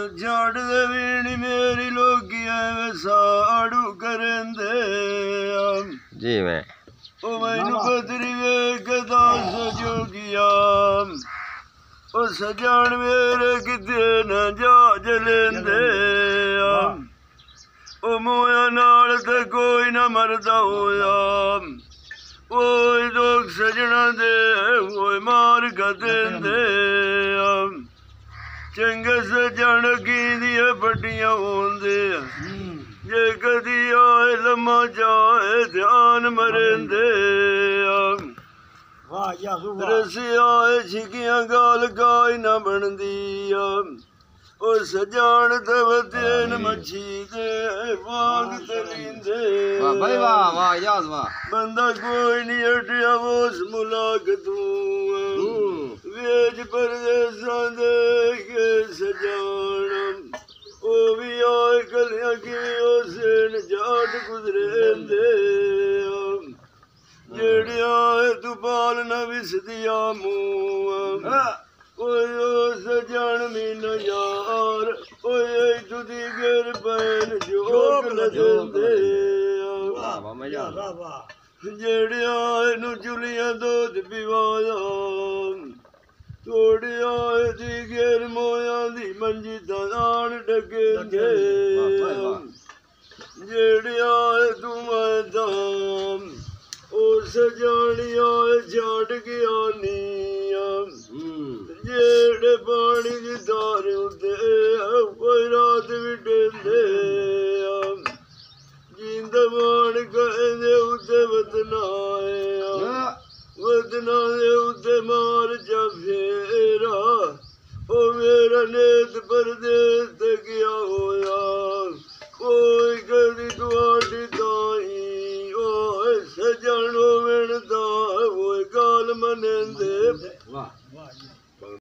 ਛੱਡ ਦੇ ਵੀਣੀ ਮੇਰੀ ਲੋਕੀਆਂ ਵੇ ਸਾੜੂ ਕਰੰਦੇ ਜੀ ਮੈਂ ਉਹ ਮੈਨੂੰ ਪਤਰੀ ਵੇਖ ਦੱਸ ਜੋਗੀਆ ਉਹ ਸਜਣ ਮੇਰੇ ਕਿਤੇ ਨਾ ਜਾ ਲੈਂਦੇ ਉਹ ਮੋਇਆ ਨਾਲ ਤੇ ਕੋਈ ਨਾ ਮਰਦਾ ਹੋਇਆ ਓਏ ਦੁੱਖ ਸਜਣਾ ਦੇ ਓਏ ਮਾਰ ਦਿੰਦੇ ਚੰਗੇ ਸਜਣ ਕੀਦੀਆਂ ਵੱਡੀਆਂ ਹੁੰਦੇ ਜੇ ਕਦੀ ਆਏ ਲੰਮਾ ਜਾਏ ਧਿਆਨ ਮਰਦੇ ਰਸਿਆਏ ਛਿਕੀਆਂ ਗਾਲ ਗਾਈ ਨਾ ਬਣਦੀ ਉਹ ਸਜਾਣ ਤੇ ਵਤਨ ਮੱਛੀ ਦੇ ਵਾਂਗ ਤਲੀਂਦੇ ਵਾਹ ਭਾਈ ਵਾਹ ਵਾਹ ਯਾਦ ਵਾਹ ਬੰਦਾ ਕੋਈ ਨਹੀਂ ਹਟਿਆ ਉਸ ਮੁਲਾਕ ਤੂੰ ਵੇਜ ਪਰਦੇਸਾਂ ਦੇ ਕੇ ਸਜਾਣ ਉਹ ਵੀ ਆਏ ਗਲੀਆਂ ਕੀ ਉਸ ਜਾਟ ਗੁਜ਼ਰੇਂਦੇ ਜਿਹੜਿਆਂ ਤੂੰ ਬਾਲ ਨਾ ਵਿਸਦੀਆਂ ਮੂੰਹ ਓਏ ਓ ਸਜਣ ਮੀਨ ਯਾਰ ਓਏ ਤੁਦੀ ਗਰ ਬੈਨ ਜੋਗ ਲਦੰਦੇ ਵਾਹ ਵਾਹ ਮਜ਼ਾ ਜਿਹੜਿਆਂ ਨੂੰ ਚੁਲੀਆਂ ਦੁੱਧ ਪਿਵਾਇਆ ਤੋੜਿਆ ਦੀ ਗਰ ਮੋਇਆਂ ਦੀ ਮੰਜੀ ਦਾਣ ਡਗੇਂਦੇ ਜਿਹੜਿਆਂ ਤੂੰ ਮੈਦਾਨ ਉਹ ਸਜਾਣਿਆ ਛੱਡ ਗਿਆ ਨੀਆਂ ਜਿਹੜੇ ਪਾਣੀ ਦੀ ਧਾਰ ਉੱਤੇ ਕੋਈ ਰਾਤ ਵੀ ਡੇਂਦੇ ਜਿੰਦ ਬਾਣ ਕਹਿੰਦੇ ਉੱਤੇ ਵਤਨਾ ਦੇ ਉੱਤੇ ਮਾਰ ਜਾ ਫੇਰਾ ਉਹ ਮੇਰਾ ਨੇਤ ਪਰਦੇਸ ਤੇ ਗਿਆ ਹੋਇਆ ਕੋਈ ਕਦੀ ਤੁਹਾਡੀ ਤਾਈ ਓਏ ਸਜਣ ਵੇਣਦਾ ਓਏ ਗਾਲ ਮਨੇਂਦੇ ਵਾਹ